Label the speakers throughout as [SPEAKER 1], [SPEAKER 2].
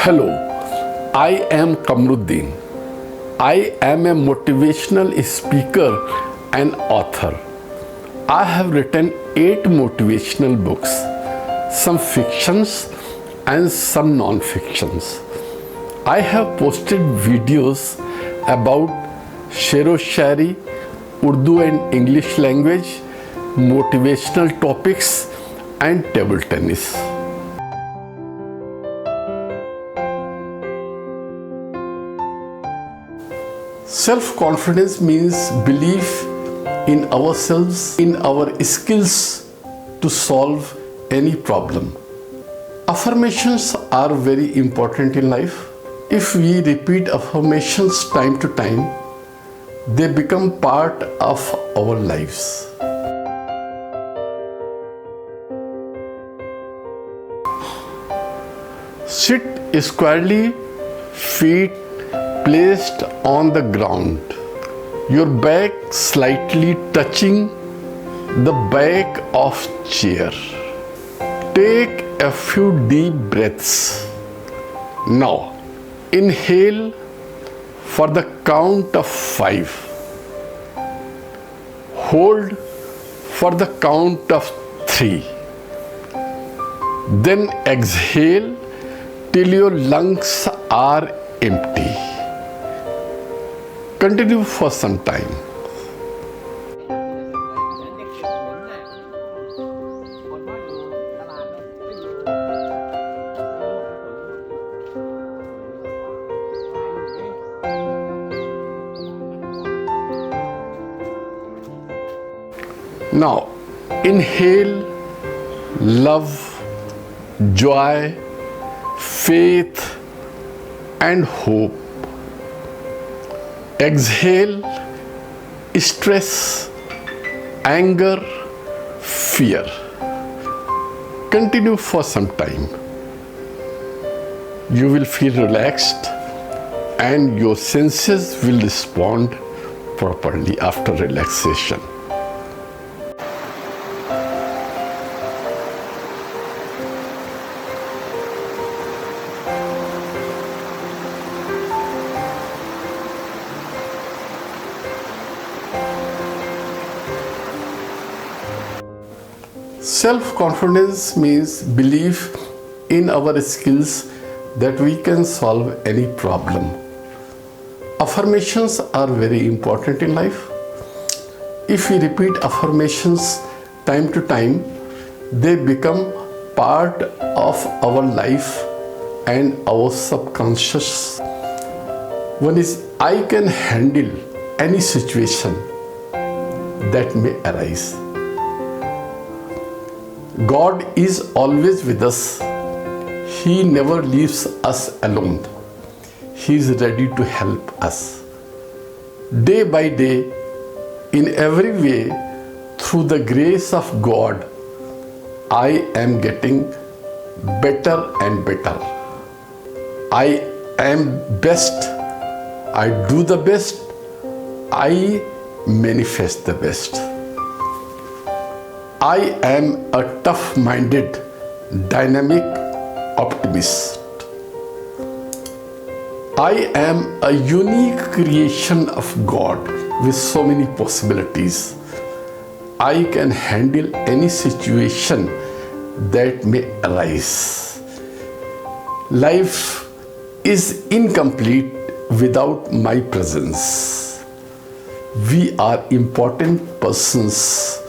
[SPEAKER 1] Hello, I am Kamruddin. I am a motivational speaker and author. I have written 8 motivational books, some fictions and some non-fictions. I have posted videos about Shero-Shayari, Urdu and English language, motivational topics and table tennis. Self-confidence means belief in ourselves, in our skills to solve any problem. Affirmations are very important in life. If we repeat affirmations time to time, they become part of our lives. Sit squarely, feet placed on the ground, your back slightly touching the back of chair. Take a few deep breaths. Now, inhale for the count of 5. Hold for the count of 3. Then exhale till your lungs are empty. Continue for some time. Now, inhale love, joy, faith and hope. Exhale stress, anger, fear. Continue for some time. You will feel relaxed and your senses will respond properly after relaxation. Self-confidence means belief in our skills that we can solve any problem. Affirmations are very important in life. If we repeat affirmations time to time, they become part of our life and our subconscious. One is, I can handle any situation that may arise. God is always with us. He never leaves us alone. He is ready to help us. Day by day, in every way, through the grace of God, I am getting better and better. I am best. I do the best. I manifest the best. I am a tough-minded, dynamic optimist. I am a unique creation of God with so many possibilities. I can handle any situation that may arise. Life is incomplete without my presence. We are important persons.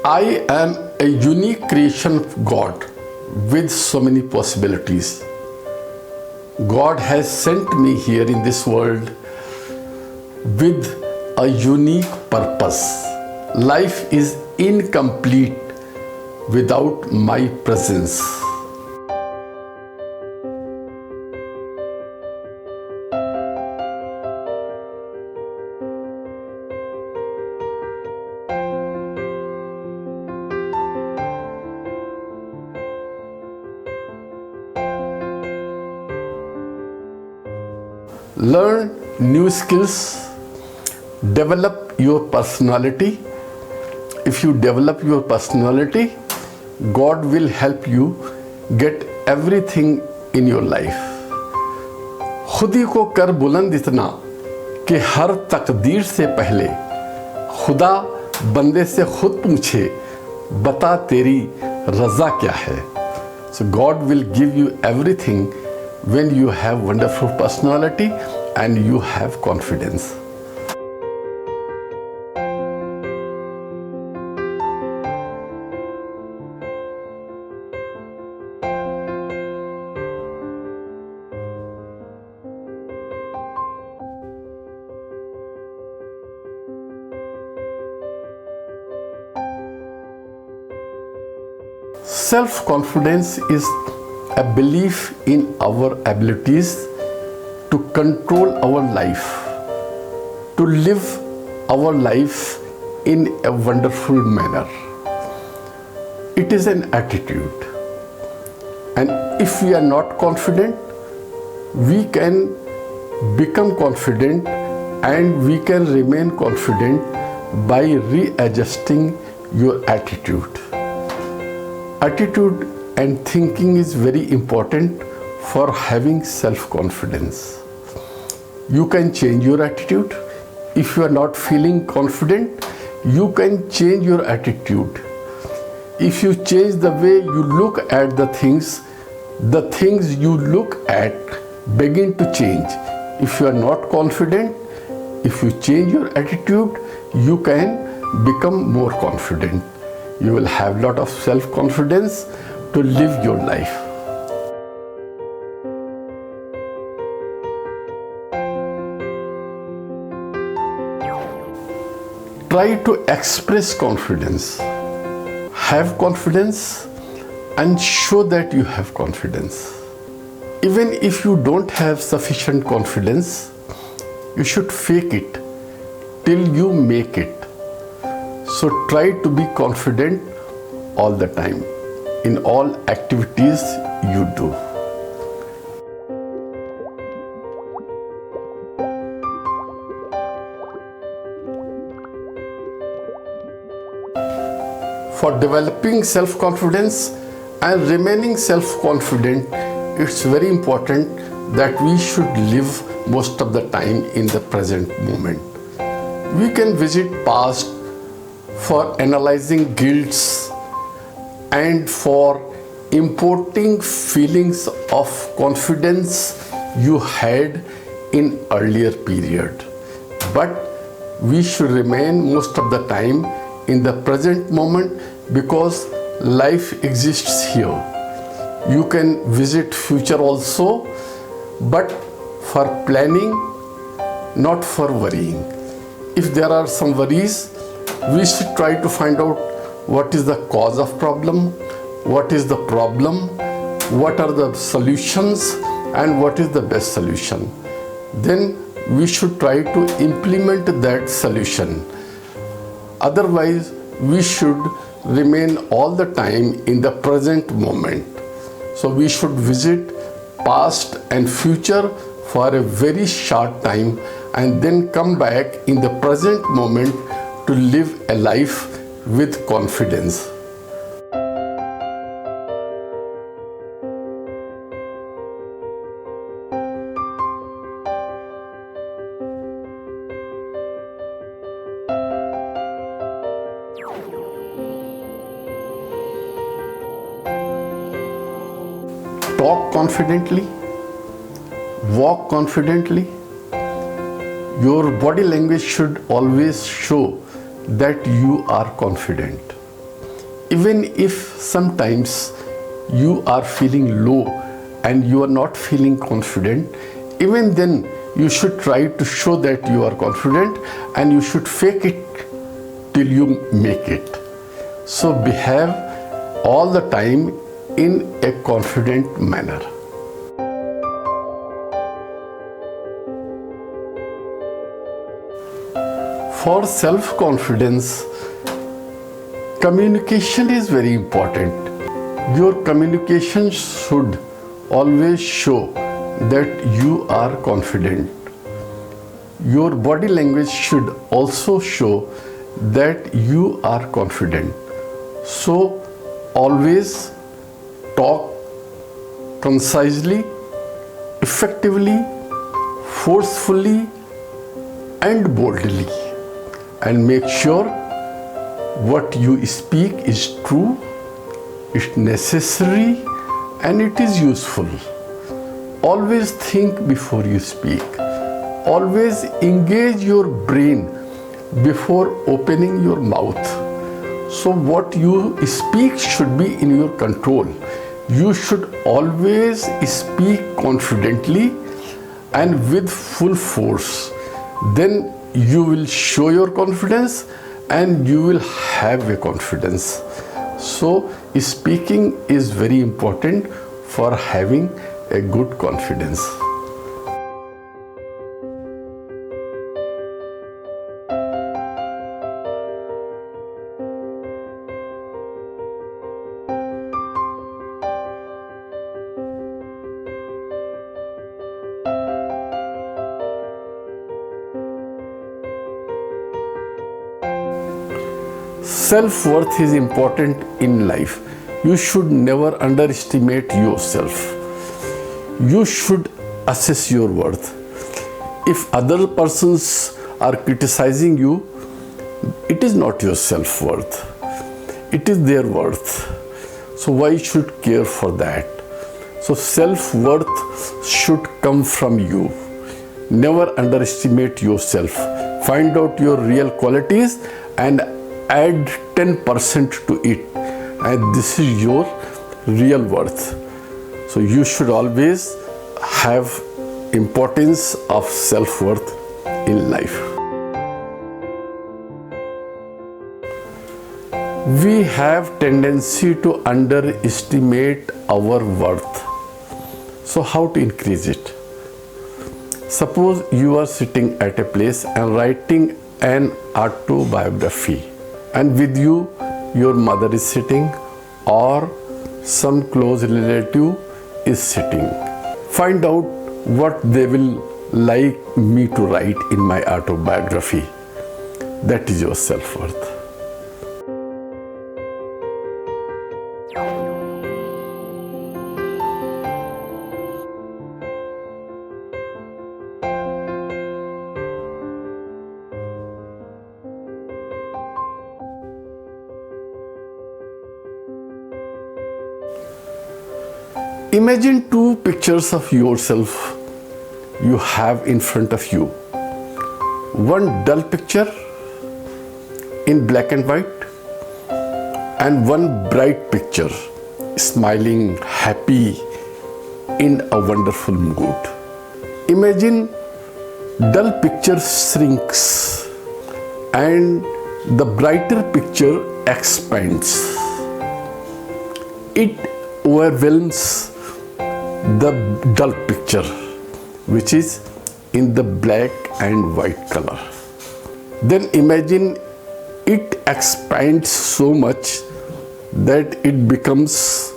[SPEAKER 1] I am a unique creation of God with so many possibilities. God has sent me here in this world with a unique purpose. Life is incomplete without my presence. Learn new skills, develop your personality. If you develop your personality, God will help you get everything in your life. खुदी को कर बुलंद इतना कि हर तकदीर से पहले खुदा बंदे से खुद पूछे, बता तेरी रज़ा क्या है. So God will give you everything when you have wonderful personality and you have confidence. Self-confidence is a belief in our abilities to control our life, to live our life in a wonderful manner. It is an attitude, and if we are not confident, we can become confident and we can remain confident by readjusting your attitude. Attitude and thinking is very important for having self-confidence. You can change your attitude. If you are not feeling confident, you can change your attitude. If you change the way you look at the things you look at begin to change. If you are not confident, if you change your attitude, you can become more confident. You will have lot of self-confidence to live your life. Try to express confidence. Have confidence and show that you have confidence. Even if you don't have sufficient confidence, you should fake it till you make it. So try to be confident all the time in all activities you do. For developing self-confidence and remaining self-confident, it's very important that we should live most of the time in the present moment. We can visit past for analyzing guilts and for importing feelings of confidence you had in earlier period. But we should remain most of the time in the present moment because life exists here. You can visit future also, but for planning, not for worrying. If there are some worries, we should try to find out what is the cause of problem, what is the problem, what are the solutions, and what is the best solution. Then we should try to implement that solution. Otherwise, we should remain all the time in the present moment. So we should visit past and future for a very short time and then come back in the present moment to live a life with confidence. Talk confidently, walk confidently. Your body language should always show that you are confident. Even if sometimes you are feeling low and you are not feeling confident, even then you should try to show that you are confident and you should fake it till you make it. So behave all the time in a confident manner. For self-confidence, communication is very important. Your communication should always show that you are confident. Your body language should also show that you are confident. So always talk concisely, effectively, forcefully, and boldly, and make sure what you speak is true, it's necessary, and it is useful. Always think before you speak. Always engage your brain before opening your mouth. So what you speak should be in your control. You should always speak confidently and with full force. Then you will show your confidence and you will have a confidence. So speaking is very important for having a good confidence. Self-worth is important in life. You should never underestimate yourself. You should assess your worth. If other persons are criticizing you, it is not your self-worth. It is their worth. So why should care for that? So self-worth should come from you. Never underestimate yourself. Find out your real qualities and add 10% to it, and this is your real worth. So you should always have importance of self-worth in life. We have tendency to underestimate our worth. So how to increase it? Suppose you are sitting at a place and writing an autobiography, and with you your mother is sitting or some close relative is sitting. Find out what they will like me to write in my autobiography. That is your self-worth. Imagine two pictures of yourself you have in front of you. One dull picture in black and white, and one bright picture, smiling, happy, in a wonderful mood. Imagine dull picture shrinks and the brighter picture expands. It overwhelms the dull picture, which is in the black and white color. Then imagine it expands so much that it becomes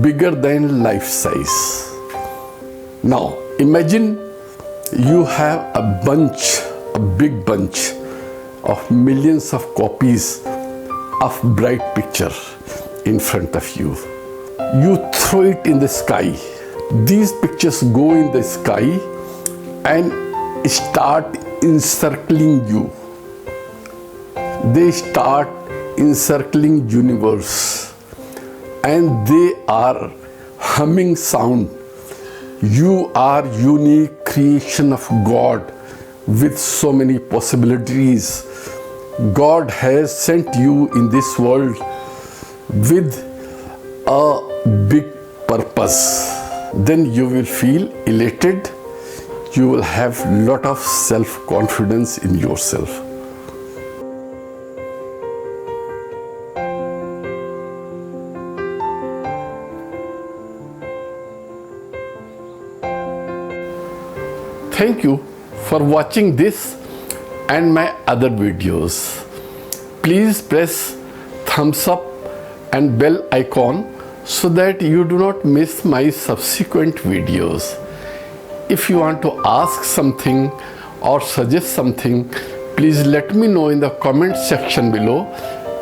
[SPEAKER 1] bigger than life size. Now imagine you have a big bunch of millions of copies of bright picture in front of you. You throw it in the sky. These pictures go in the sky and start encircling you. They start encircling universe and they are humming sound. You are unique creation of God with so many possibilities. God has sent you in this world with a big purpose. Then you will feel elated. You will have lot of self-confidence in yourself. Thank you for watching this and my other videos. Please press thumbs up and bell icon so that you do not miss my subsequent videos. If you want to ask something or suggest something, please let me know in the comment section below.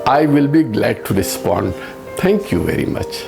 [SPEAKER 1] I will be glad to respond. Thank you very much.